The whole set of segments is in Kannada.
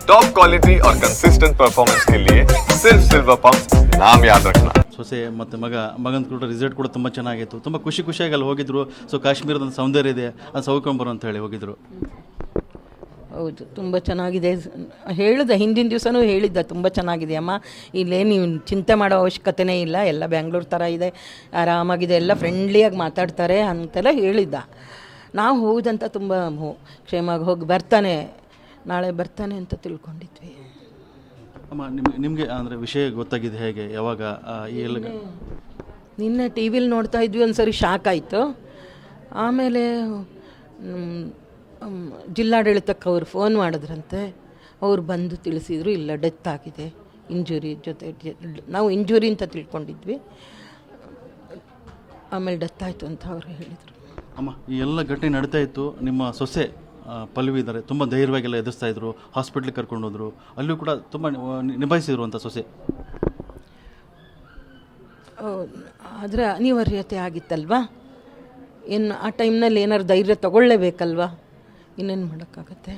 टॉप क्वालिटी और कंसिस्टेंट परफॉर्मेंस के लिए सिर्फ सिल्वर पंप नाम याद रखना. ಸೊಸೆ ಮತ್ತು ಮಗನ ಕೂಡ ರಿಸಲ್ಟ್ ಕೂಡ ತುಂಬ ಚೆನ್ನಾಗಿತ್ತು. ತುಂಬ ಖುಷಿಯಾಗಿ ಅಲ್ಲಿ ಹೋಗಿದ್ರು. ಸೊ ಕಾಶ್ಮೀರದ ಸೌಂದರ್ಯ ಇದೆ, ಅದು ಸೌಕೊಂಬರು ಅಂತ ಹೇಳಿ ಹೋಗಿದ್ರು. ಹೌದು, ತುಂಬ ಚೆನ್ನಾಗಿದೆ. ಹೇಳಿದ ಹಿಂದಿನ ದಿವಸನೂ ಹೇಳಿದ್ದ ತುಂಬ ಚೆನ್ನಾಗಿದೆ ಅಮ್ಮ, ಇಲ್ಲೇ ನೀವು ಚಿಂತೆ ಮಾಡೋ ಅವಶ್ಯಕತೆನೇ ಇಲ್ಲ, ಎಲ್ಲ ಬ್ಯಾಂಗ್ಳೂರು ಥರ ಇದೆ, ಆರಾಮಾಗಿದೆ, ಎಲ್ಲ ಫ್ರೆಂಡ್ಲಿಯಾಗಿ ಮಾತಾಡ್ತಾರೆ ಅಂತೆಲ್ಲ ಹೇಳಿದ್ದ. ನಾವು ಹೋದಂತ ತುಂಬ ಕ್ಷೇಮವಾಗಿ ಹೋಗಿ ಬರ್ತಾನೆ, ನಾಳೆ ಬರ್ತಾನೆ ಅಂತ ತಿಳ್ಕೊಂಡಿದ್ವಿ. ಅಮ್ಮ ನಿಮಗೆ ಅಂದರೆ ವಿಷಯ ಗೊತ್ತಾಗಿದೆ ಹೇಗೆ, ಯಾವಾಗ ಎಲ್ಲ? ನಿನ್ನೆ ಟಿ ವಿಲಿ ನೋಡ್ತಾ ಇದ್ವಿ, ಒಂದು ಸರಿ ಶಾಕ್ ಆಯಿತು. ಆಮೇಲೆ ಜಿಲ್ಲಾಡಳಿತಕ್ಕೆ ಅವ್ರು ಫೋನ್ ಮಾಡಿದ್ರಂತೆ, ಅವ್ರು ಬಂದು ತಿಳಿಸಿದರು ಇಲ್ಲ ಡೆತ್ ಆಗಿದೆ, ಇಂಜುರಿ ಜೊತೆ ನಾವು ಇಂಜುರಿ ಅಂತ ತಿಳ್ಕೊಂಡಿದ್ವಿ, ಆಮೇಲೆ ಡೆತ್ ಆಯಿತು ಅಂತ ಅವರು ಹೇಳಿದರು. ಅಮ್ಮ ಈ ಎಲ್ಲ ಘಟನೆ ನಡೀತಾ ಇತ್ತು, ನಿಮ್ಮ ಸೊಸೆ ಪಲ್ವಿ ಇದ್ದಾರೆ, ತುಂಬ ಧೈರ್ಯವಾಗೆಲ್ಲ ಎದುರಿಸ್ತಾ ಇದ್ರು, ಹಾಸ್ಪಿಟ್ಲಿಗೆ ಕರ್ಕೊಂಡು ಹೋದರು, ಅಲ್ಲೂ ಕೂಡ ತುಂಬ ನಿಭಾಯಿಸಿದ್ರು ಅಂತ ಸೊಸೆ. ಆದರೆ ಅನಿವಾರ್ಯತೆ ಆಗಿತ್ತಲ್ವಾ, ಏನು ಆ ಟೈಮ್ನಲ್ಲಿ ಏನಾದ್ರು ಧೈರ್ಯ ತಗೊಳ್ಳೇಬೇಕಲ್ವಾ, ಇನ್ನೇನು ಮಾಡೋಕ್ಕಾಗತ್ತೆ.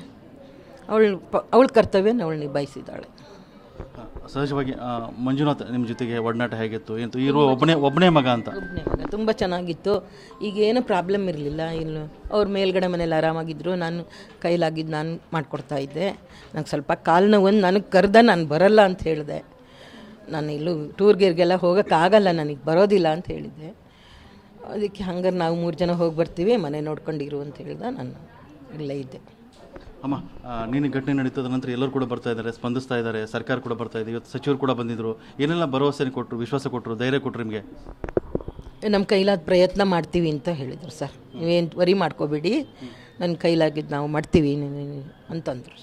ಅವಳ ಕರ್ತವ್ಯನ ಅವಳು ನಿಭಾಯಿಸಿದ್ದಾಳೆ. ಸಹಜವಾಗಿ ಮಂಜುನಾಥ್ ನಿಮ್ಮ ಜೊತೆಗೆ ಒಡನಾಟ ಹೇಗಿತ್ತು? ಏನು ಇರುವ ಒಬ್ಬನೇ ಮಗ ಅಂತ? ಒಬ್ಬನೇ ಮಗ, ತುಂಬ ಚೆನ್ನಾಗಿತ್ತು. ಈಗೇನು ಪ್ರಾಬ್ಲಮ್ ಇರಲಿಲ್ಲ. ಇನ್ನು ಅವ್ರ ಮೇಲ್ಗಡೆ ಮನೇಲಿ ಆರಾಮಾಗಿದ್ದರು. ನಾನು ಕೈಲಾಗಿದ್ದು ನಾನು ಮಾಡಿಕೊಡ್ತಾ ಇದ್ದೆ. ನಂಗೆ ಸ್ವಲ್ಪ ಕಾಲು ನೋವು, ನನಗೆ ಕರೆದ ನಾನು ಬರಲ್ಲ ಅಂತ ಹೇಳಿದೆ. ನಾನು ಇಲ್ಲೂ ಟೂರ್ಗೆಲ್ಲ ಹೋಗೋಕ್ಕಾಗಲ್ಲ, ನನಗೆ ಬರೋದಿಲ್ಲ ಅಂತ ಹೇಳಿದ್ದೆ. ಅದಕ್ಕೆ ಹಂಗಾರೆ ನಾವು 3 ಜನ ಹೋಗಿ ಬರ್ತೀವಿ, ಮನೆ ನೋಡ್ಕೊಂಡಿರು ಅಂತ ಹೇಳಿದ. ನಾನು ಇಲ್ಲೇ ಇದ್ದೆ. ಅಮ್ಮ ನೀನು ಘಟನೆ ನಡೀತದ ನಂತರ ಎಲ್ಲರೂ ಕೂಡ ಬರ್ತಾ ಇದ್ದಾರೆ, ಸ್ಪಂದಿಸ್ತಾ ಇದ್ದಾರೆ, ಸರ್ಕಾರ ಕೂಡ ಬರ್ತಾ ಇದೆ, ಇವತ್ತು ಸಚಿವರು ಕೂಡ ಬಂದಿದ್ದರು, ಏನೆಲ್ಲ ಭರವಸೆ ಕೊಟ್ಟರು, ವಿಶ್ವಾಸ ಕೊಟ್ಟರು, ಧೈರ್ಯ ಕೊಟ್ಟರು ನಿಮಗೆ? ನಮ್ಮ ಕೈಲಾದ ಪ್ರಯತ್ನ ಮಾಡ್ತೀವಿ ಅಂತ ಹೇಳಿದರು. ಸರ್ ನೀವೇನು ವರಿ ಮಾಡ್ಕೋಬೇಡಿ, ನನ್ನ ಕೈಲಾಗಿದ್ದು ನಾವು ಮಾಡ್ತೀವಿ ಅಂತಂದರು.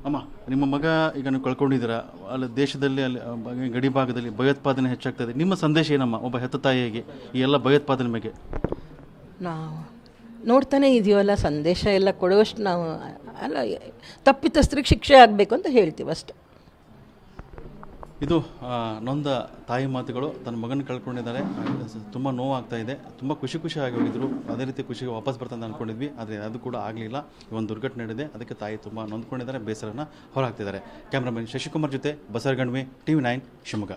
ಅಮ್ಮ ನಿಮ್ಮ ಮಗ ಈಗ ನೀವು ಕಳ್ಕೊಂಡಿದ್ದೀರಾ, ಅಲ್ಲಿ ದೇಶದಲ್ಲಿ ಅಲ್ಲಿ ಗಡಿ ಭಾಗದಲ್ಲಿ ಭಯೋತ್ಪಾದನೆ ಹೆಚ್ಚಾಗ್ತದೆ, ನಿಮ್ಮ ಸಂದೇಶ ಏನಮ್ಮ ಒಬ್ಬ ಹೆತ್ತ ತಾಯಿಯಾಗಿ ಈ ಎಲ್ಲ ಭಯೋತ್ಪಾದನೆ ಬಗ್ಗೆ? ನಾವು ನೋಡ್ತಾನೆ ಇದೀವಲ್ಲ, ಸಂದೇಶ ಎಲ್ಲ ಕೊಡುವಷ್ಟು ನಾವು ಅಲ್ಲ, ತಪ್ಪಿತಸ್ಥರಿಗೆ ಶಿಕ್ಷೆ ಆಗಬೇಕು ಅಂತ ಹೇಳ್ತೀವಿ ಅಷ್ಟೆ. ಇದು ನೊಂದ ತಾಯಿ ಮಾತುಗಳು. ತನ್ನ ಮಗನ ಕಳ್ಕೊಂಡಿದ್ದಾರೆ, ತುಂಬ ನೋವಾಗ್ತಾ ಇದೆ, ತುಂಬ ಖುಷಿಯಾಗಿ ಹೋಗಿದ್ರು. ಅದೇ ರೀತಿ ಖುಷಿಗೆ ವಾಪಸ್ ಬರ್ತಾನೆ ಅಂದ್ಕೊಂಡಿದ್ವಿ, ಆದರೆ ಅದು ಕೂಡ ಆಗಲಿಲ್ಲ. ಒಂದು ದುರ್ಘಟನೆ ನಡೆದಿದೆ, ಅದಕ್ಕೆ ತಾಯಿ ತುಂಬ ನೊಂದ್ಕೊಂಡಿದ್ದಾರೆ, ಬೇಸರನ ಹೊರಹಾಕ್ತಿದ್ದಾರೆ. ಕ್ಯಾಮ್ರಾಮನ್ ಶಶಿಕುಮಾರ್ ಜೊತೆ ಬಸವಗಣ್ವಿ, TV9 ಶಿವಮೊಗ್ಗ.